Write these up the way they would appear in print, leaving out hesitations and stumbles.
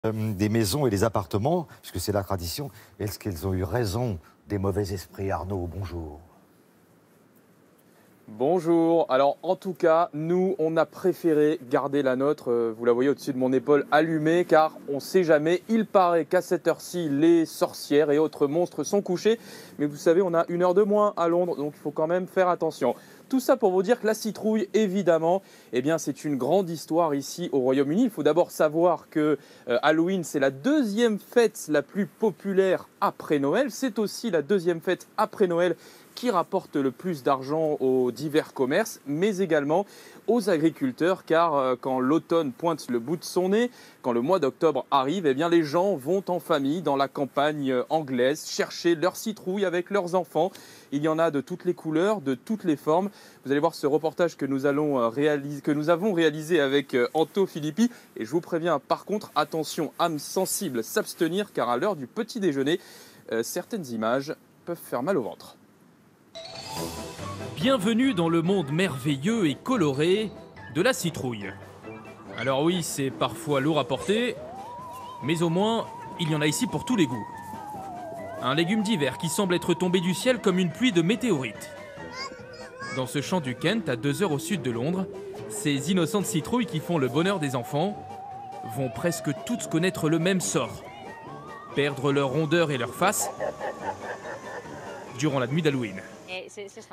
Des maisons et des appartements, puisque c'est la tradition. Est-ce qu'elles ont eu raison des mauvais esprits? Arnaud, bonjour. Bonjour. Alors en tout cas, nous, on a préféré garder la nôtre, vous la voyez au-dessus de mon épaule, allumée, car on ne sait jamais. Il paraît qu'à cette heure-ci, les sorcières et autres monstres sont couchés. Mais vous savez, on a une heure de moins à Londres, donc il faut quand même faire attention. Tout ça pour vous dire que la citrouille, évidemment, eh bien, c'est une grande histoire ici au Royaume-Uni. Il faut d'abord savoir que Halloween, c'est la deuxième fête la plus populaire après Noël. C'est aussi la deuxième fête après Noël qui rapporte le plus d'argent aux divers commerces, mais également aux agriculteurs, car quand l'automne pointe le bout de son nez, quand le mois d'octobre arrive, eh bien les gens vont en famille dans la campagne anglaise chercher leurs citrouilles avec leurs enfants. Il y en a de toutes les couleurs, de toutes les formes. Vous allez voir ce reportage que nous avons réalisé avec Anto Filippi. Et je vous préviens, par contre, attention, âme sensible, s'abstenir, car à l'heure du petit déjeuner, certaines images peuvent faire mal au ventre. Bienvenue dans le monde merveilleux et coloré de la citrouille. Alors oui, c'est parfois lourd à porter, mais au moins, il y en a ici pour tous les goûts. Un légume d'hiver qui semble être tombé du ciel comme une pluie de météorites. Dans ce champ du Kent, à 2 heures au sud de Londres, ces innocentes citrouilles qui font le bonheur des enfants vont presque toutes connaître le même sort. Perdre leur rondeur et leur face durant la nuit d'Halloween.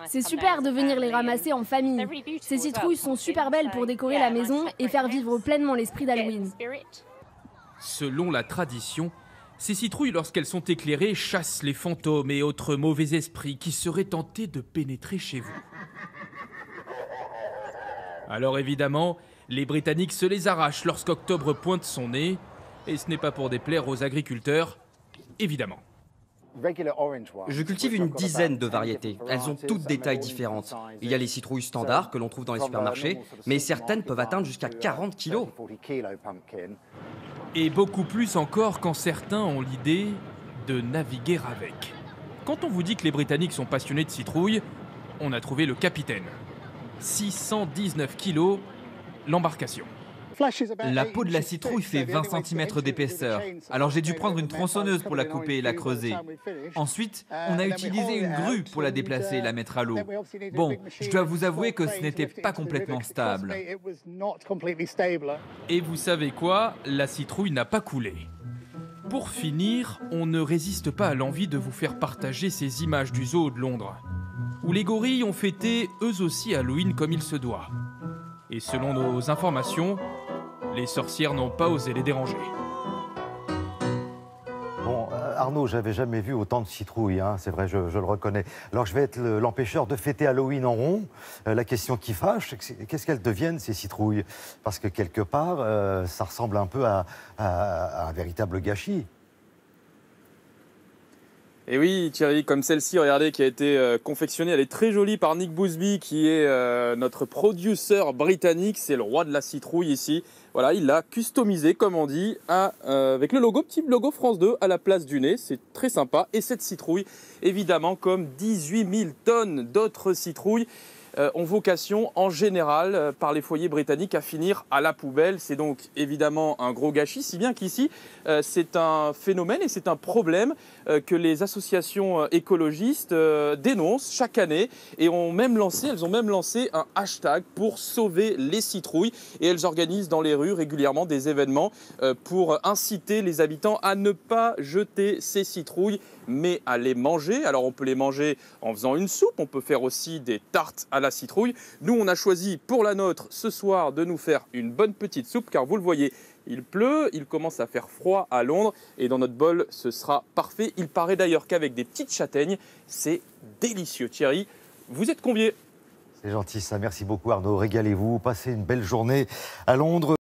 C'est super de venir les ramasser en famille. Ces citrouilles sont super belles pour décorer la maison et faire vivre pleinement l'esprit d'Halloween. Selon la tradition, ces citrouilles, lorsqu'elles sont éclairées, chassent les fantômes et autres mauvais esprits qui seraient tentés de pénétrer chez vous. Alors évidemment, les Britanniques se les arrachent lorsqu'octobre pointe son nez, et ce n'est pas pour déplaire aux agriculteurs, évidemment. Je cultive une dizaine de variétés. Elles ont toutes des tailles différentes. Il y a les citrouilles standards que l'on trouve dans les supermarchés, mais certaines peuvent atteindre jusqu'à 40 kilos. Et beaucoup plus encore quand certains ont l'idée de naviguer avec. Quand on vous dit que les Britanniques sont passionnés de citrouilles, on a trouvé le capitaine. 619 kilos, l'embarcation. La peau de la citrouille fait 20 cm d'épaisseur, alors j'ai dû prendre une tronçonneuse pour la couper et la creuser. Ensuite, on a utilisé une grue pour la déplacer et la mettre à l'eau. Bon, je dois vous avouer que ce n'était pas complètement stable. Et vous savez quoi? La citrouille n'a pas coulé. Pour finir, on ne résiste pas à l'envie de vous faire partager ces images du zoo de Londres, où les gorilles ont fêté eux aussi Halloween comme il se doit. Et selon nos informations, les sorcières n'ont pas osé les déranger. Bon, Arnaud, j'avais jamais vu autant de citrouilles, hein, c'est vrai, je le reconnais. Alors je vais être l'empêcheur de fêter Halloween en rond. La question qui fâche, qu'est-ce qu'elles deviennent, ces citrouilles? Parce que quelque part, ça ressemble un peu à un véritable gâchis. Et oui, Thierry, comme celle-ci, regardez, qui a été confectionnée, elle est très jolie par Nick Boosby, qui est notre producer britannique. C'est le roi de la citrouille ici. Voilà, il l'a customisé, comme on dit, avec le logo, petit logo France 2 à la place du nez. C'est très sympa. Et cette citrouille, évidemment, comme 18 000 tonnes d'autres citrouilles, ont vocation en général par les foyers britanniques à finir à la poubelle. C'est donc évidemment un gros gâchis, si bien qu'ici c'est un phénomène et c'est un problème que les associations écologistes dénoncent chaque année et elles ont même lancé un hashtag pour sauver les citrouilles et elles organisent dans les rues régulièrement des événements pour inciter les habitants à ne pas jeter ces citrouilles mais à les manger. Alors on peut les manger en faisant une soupe, on peut faire aussi des tartes à la citrouille. Nous on a choisi pour la nôtre ce soir de nous faire une bonne petite soupe car vous le voyez, il pleut, il commence à faire froid à Londres et dans notre bol ce sera parfait. Il paraît d'ailleurs qu'avec des petites châtaignes, c'est délicieux. Thierry, vous êtes conviés. C'est gentil ça, merci beaucoup Arnaud, régalez-vous, passez une belle journée à Londres.